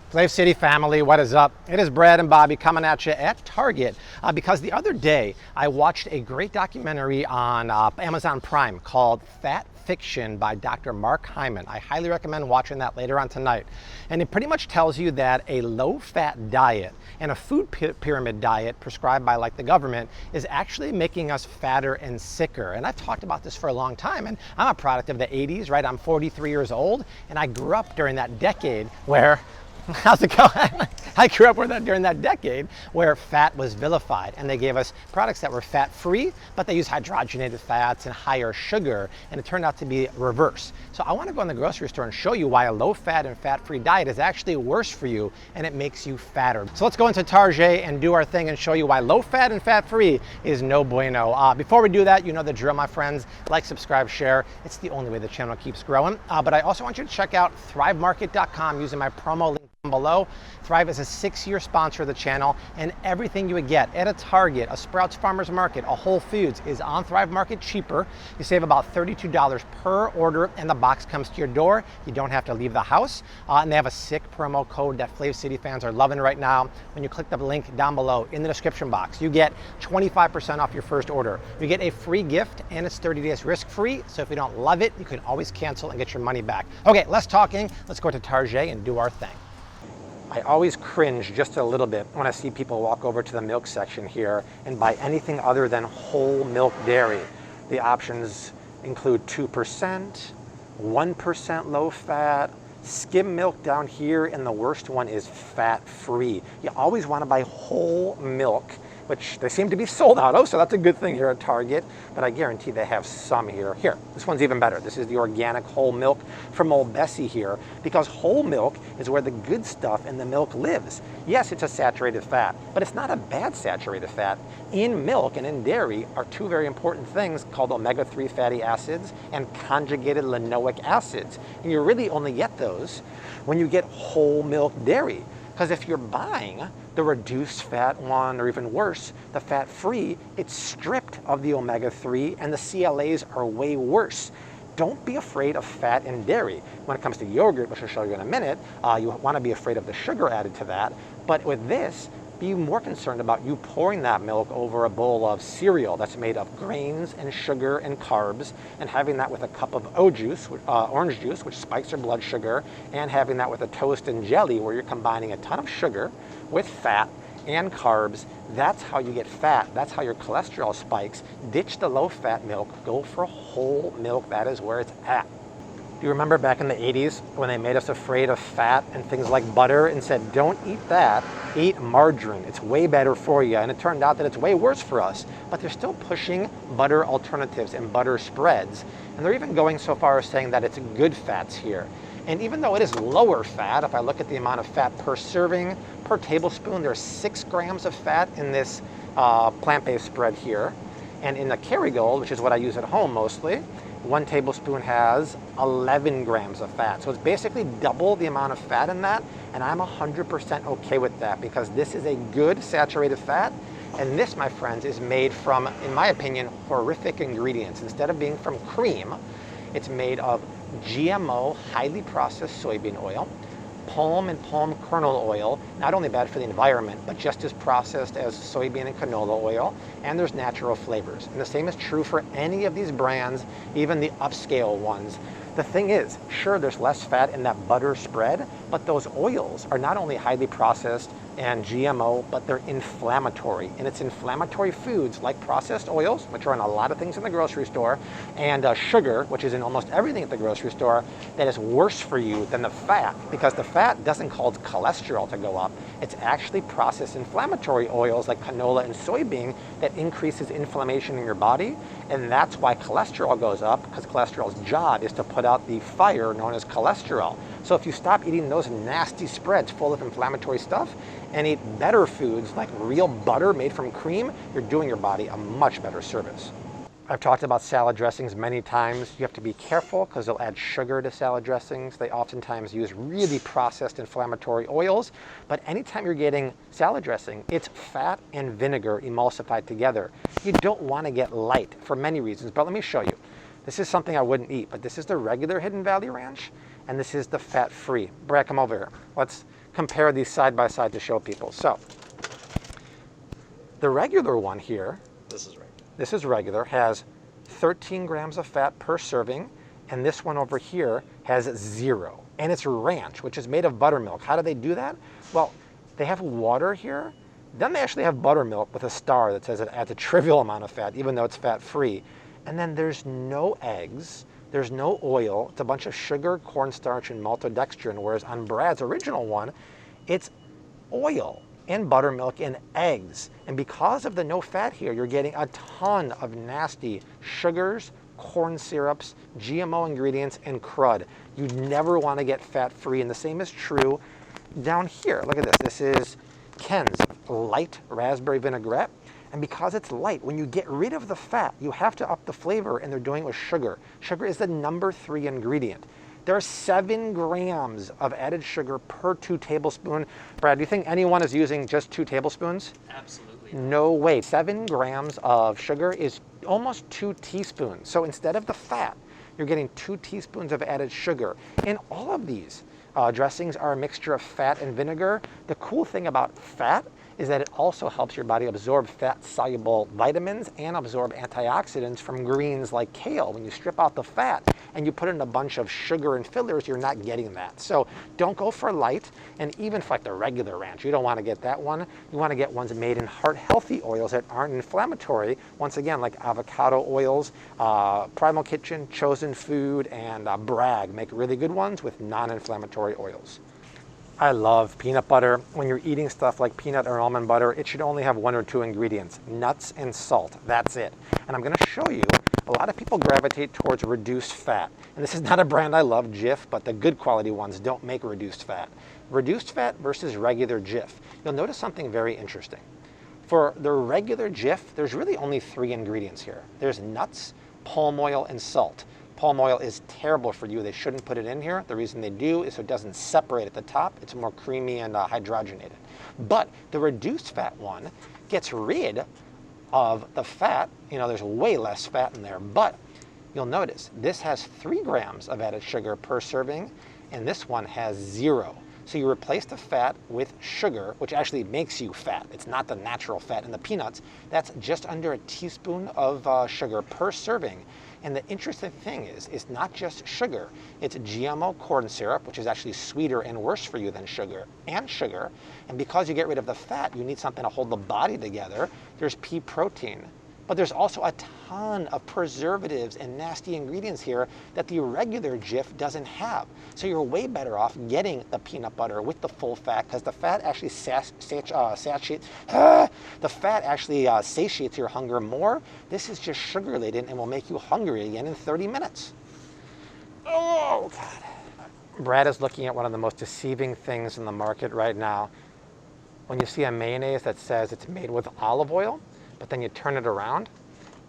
Slave City family, what is up? It is Brad and Bobby coming at you at Target because the other day I watched a great documentary on Amazon Prime called Fat Fiction by Dr. Mark Hyman. I highly recommend watching that later on tonight. And it pretty much tells you that a low-fat diet and a food pyramid diet prescribed by like the government is actually making us fatter and sicker. And I've talked about this for a long time, and I'm a product of the 80s, right? I'm 43 years old, and I grew up during that decade where how's it going? I grew up during that decade where fat was vilified, and they gave us products that were fat-free, but they used hydrogenated fats and higher sugar, and it turned out to be reverse. So I want to go in the grocery store and show you why a low-fat and fat-free diet is actually worse for you, and it makes you fatter. So let's go into Target and do our thing and show you why low-fat and fat-free is no bueno. Before we do that, you know the drill, my friends. Like, subscribe, share. It's the only way the channel keeps growing. But I also want you to check out thrivemarket.com using my promo link below. Thrive is a 6-year sponsor of the channel, and everything you would get at a Target, a Sprouts Farmers Market, a Whole Foods is on Thrive Market cheaper. You save about $32 per order, and the box comes to your door. You don't have to leave the house. And they have a sick promo code that Slave City fans are loving right now. When you click the link down below in the description box, you get 25% off your first order. You get a free gift, and it's 30 days risk-free. So if you don't love it, you can always cancel and get your money back. Okay, less talking. Let's go to Target and do our thing. I always cringe just a little bit when I see people walk over to the milk section here and buy anything other than whole milk dairy. The options include 2%, 1% low fat, skim milk down here, and the worst one is fat-free. You always want to buy whole milk, which they seem to be sold out of, so that's a good thing here at Target, but I guarantee they have some here. Here, this one's even better. This is the organic whole milk from Old Bessie here, because whole milk is where the good stuff in the milk lives. Yes, it's a saturated fat, but it's not a bad saturated fat. In milk and in dairy are two very important things called omega-3 fatty acids and conjugated linoleic acids. And you really only get those when you get whole milk dairy. Because if you're buying the reduced fat one, or even worse, the fat-free, it's stripped of the omega-3, and the CLAs are way worse. Don't be afraid of fat in dairy. When it comes to yogurt, which I'll show you in a minute, you want to be afraid of the sugar added to that. But with this, be more concerned about you pouring that milk over a bowl of cereal that's made of grains and sugar and carbs, and having that with a cup of orange juice, which spikes your blood sugar, and having that with a toast and jelly, where you're combining a ton of sugar with fat and carbs. That's how you get fat. That's how your cholesterol spikes. Ditch the low-fat milk. Go for whole milk. That is where it's at. Do you remember back in the 80s when they made us afraid of fat and things like butter and said, don't eat that, eat margarine. It's way better for you. And it turned out that it's way worse for us. But they're still pushing butter alternatives and butter spreads. And they're even going so far as saying that it's good fats here. And even though it is lower fat, if I look at the amount of fat per serving, per tablespoon, there's 6 grams of fat in this plant-based spread here. And in the Kerrygold, which is what I use at home mostly, 1 tablespoon has 11 grams of fat. So it's basically double the amount of fat in that, and I'm 100% okay with that, because this is a good saturated fat, and this, my friends, is made from, in my opinion, horrific ingredients. Instead of being from cream, it's made of GMO, highly processed soybean oil, palm and palm kernel oil, not only bad for the environment, but just as processed as soybean and canola oil, and there's natural flavors. And the same is true for any of these brands, even the upscale ones. The thing is, sure, there's less fat in that butter spread, but those oils are not only highly processed and GMO, but they're inflammatory. And it's inflammatory foods like processed oils, which are in a lot of things in the grocery store, and sugar, which is in almost everything at the grocery store, that is worse for you than the fat, because the fat doesn't cause cholesterol to go up. It's actually processed inflammatory oils like canola and soybean that increases inflammation in your body, and that's why cholesterol goes up, because cholesterol's job is to put out the fire known as cholesterol. So if you stop eating those nasty spreads full of inflammatory stuff and eat better foods like real butter made from cream, you're doing your body a much better service. I've talked about salad dressings many times. You have to be careful because they'll add sugar to salad dressings. They oftentimes use really processed inflammatory oils. But anytime you're getting salad dressing, it's fat and vinegar emulsified together. You don't want to get light for many reasons, but let me show you. This is something I wouldn't eat, but this is the regular Hidden Valley Ranch, and this is the fat-free. Brad, come over here. Let's compare these side by side to show people. So the regular one here, this is regular, has 13 grams of fat per serving, and this one over here has 0. And it's ranch, which is made of buttermilk. How do they do that? Well, they have water here, then they actually have buttermilk with a star that says it adds a trivial amount of fat, even though it's fat-free. And then there's no eggs, there's no oil, it's a bunch of sugar, cornstarch, and maltodextrin, whereas on Brad's original one, it's oil and buttermilk and eggs. And because of the no fat here, you're getting a ton of nasty sugars, corn syrups, GMO ingredients, and crud. You never want to get fat-free, and the same is true down here. Look at this. This is Ken's light raspberry vinaigrette. And because it's light, when you get rid of the fat, you have to up the flavor, and they're doing it with sugar. Sugar is the number 3 ingredient. There are 7 grams of added sugar per 2 tablespoons. Brad, do you think anyone is using just 2 tablespoons? Absolutely. No way. 7 grams of sugar is almost 2 teaspoons. So instead of the fat, you're getting 2 teaspoons of added sugar. And all of these dressings are a mixture of fat and vinegar. The cool thing about fat is that it also helps your body absorb fat-soluble vitamins and absorb antioxidants from greens like kale. When you strip out the fat and you put in a bunch of sugar and fillers, you're not getting that. So don't go for light, and even for like the regular ranch, you don't want to get that one. You want to get ones made in heart-healthy oils that aren't inflammatory. Once again, like avocado oils, Primal Kitchen, Chosen Food, and Bragg make really good ones with non-inflammatory oils. I love peanut butter. When you're eating stuff like peanut or almond butter, it should only have 1 or 2 ingredients, nuts and salt. That's it. And I'm going to show you, a lot of people gravitate towards reduced fat. And this is not a brand I love, Jif, but the good quality ones don't make reduced fat. Reduced fat versus regular Jif. You'll notice something very interesting. For the regular Jif, there's really only 3 ingredients here. There's nuts, palm oil, and salt. Palm oil is terrible for you. They shouldn't put it in here. The reason they do is so it doesn't separate at the top. It's more creamy and hydrogenated. But the reduced fat one gets rid of the fat. You know, there's way less fat in there. But you'll notice this has 3 grams of added sugar per serving, and this one has 0. So you replace the fat with sugar, which actually makes you fat. It's not the natural fat in the peanuts. That's just under a teaspoon of sugar per serving. And the interesting thing is, it's not just sugar. It's GMO corn syrup, which is actually sweeter and worse for you than sugar, and sugar. And because you get rid of the fat, you need something to hold the body together. There's pea protein. But there's also a ton of preservatives and nasty ingredients here that the regular Jif doesn't have. So you're way better off getting the peanut butter with the full fat, because the fat actually satiates your hunger more. This is just sugar laden and will make you hungry again in 30 minutes. Oh, God. Brad is looking at one of the most deceiving things in the market right now. When you see a mayonnaise that says it's made with olive oil, but then you turn it around,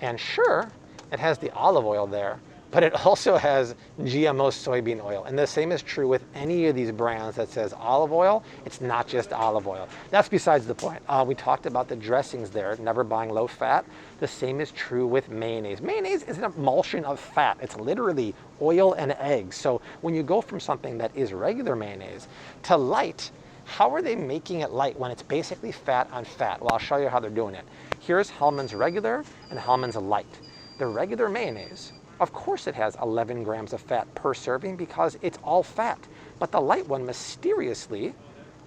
and sure, it has the olive oil there, but it also has GMO soybean oil. And the same is true with any of these brands that says olive oil. It's not just olive oil. That's besides the point. We talked about the dressings there, never buying low fat. The same is true with mayonnaise. Mayonnaise is an emulsion of fat. It's literally oil and eggs. So when you go from something that is regular mayonnaise to light, how are they making it light when it's basically fat on fat? Well, I'll show you how they're doing it. Here's Hellmann's regular and Hellmann's light. The regular mayonnaise, of course it has 11 grams of fat per serving because it's all fat. But the light one mysteriously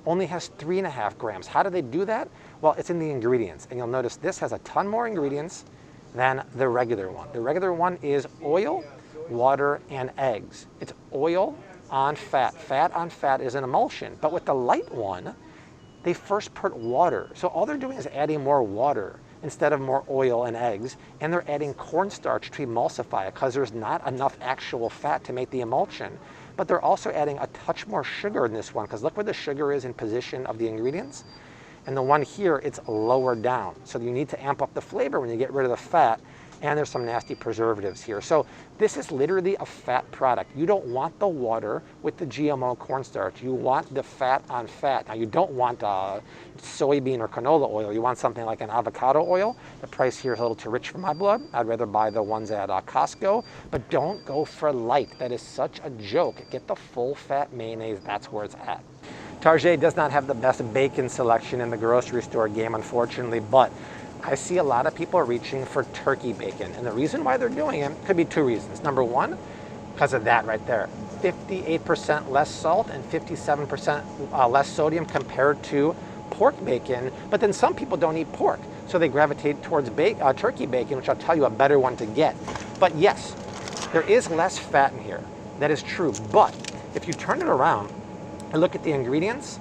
only has 3.5 grams. How do they do that? Well, it's in the ingredients. And you'll notice this has a ton more ingredients than the regular one. The regular one is oil, water, and eggs. It's oil on fat. Fat on fat is an emulsion. But with the light one, they first put water. So all they're doing is adding more water instead of more oil and eggs. And they're adding cornstarch to emulsify it because there's not enough actual fat to make the emulsion. But they're also adding a touch more sugar in this one, because look where the sugar is in position of the ingredients. And the one here, it's lower down. So you need to amp up the flavor when you get rid of the fat. And there's some nasty preservatives here. So this is literally a fat product. You don't want the water with the GMO cornstarch. You want the fat on fat. Now you don't want soybean or canola oil. You want something like an avocado oil. The price here is a little too rich for my blood. I'd rather buy the ones at Costco. But don't go for light. That is such a joke. Get the full fat mayonnaise. That's where it's at. Target does not have the best bacon selection in the grocery store game, unfortunately, but I see a lot of people reaching for turkey bacon. And the reason why they're doing it could be two reasons. Number one, because of that right there. 58% less salt and 57% less sodium compared to pork bacon. But then some people don't eat pork, so they gravitate towards turkey bacon, which I'll tell you a better one to get. But yes, there is less fat in here. That is true. But if you turn it around and look at the ingredients,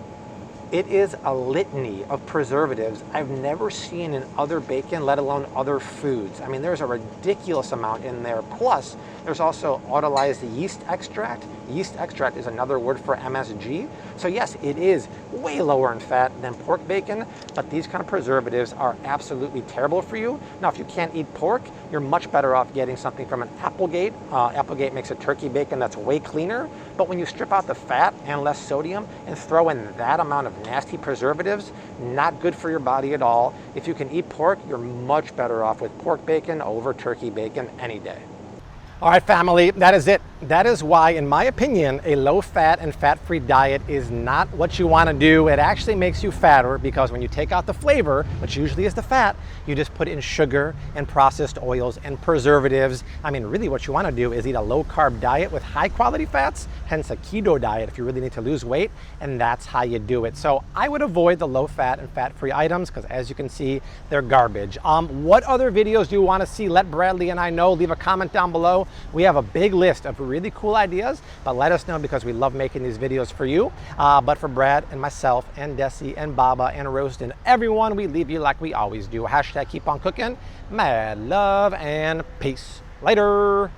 it is a litany of preservatives I've never seen in other bacon, let alone other foods. I mean, there's a ridiculous amount in there. Plus, there's also autolyzed yeast extract. Yeast extract is another word for MSG. So yes, it is way lower in fat than pork bacon, but these kind of preservatives are absolutely terrible for you. Now, if you can't eat pork, you're much better off getting something from an Applegate. Applegate makes a turkey bacon that's way cleaner, but when you strip out the fat and less sodium and throw in that amount of nasty preservatives, not good for your body at all. If you can eat pork, you're much better off with pork bacon over turkey bacon any day. All right, family, that is it. That is why, in my opinion, a low-fat and fat-free diet is not what you want to do. It actually makes you fatter because when you take out the flavor, which usually is the fat, you just put in sugar and processed oils and preservatives. I mean, really what you want to do is eat a low-carb diet with high-quality fats, hence a keto diet if you really need to lose weight, and that's how you do it. So I would avoid the low-fat and fat-free items because, as you can see, they're garbage. What other videos do you want to see? Let Bradley and I know. Leave a comment down below. We have a big list of really cool ideas, but let us know because we love making these videos for you. But for Brad and myself and Desi and Baba and Roast and everyone, we leave you like we always do. Hashtag keep on cooking. Mad love and peace. Later.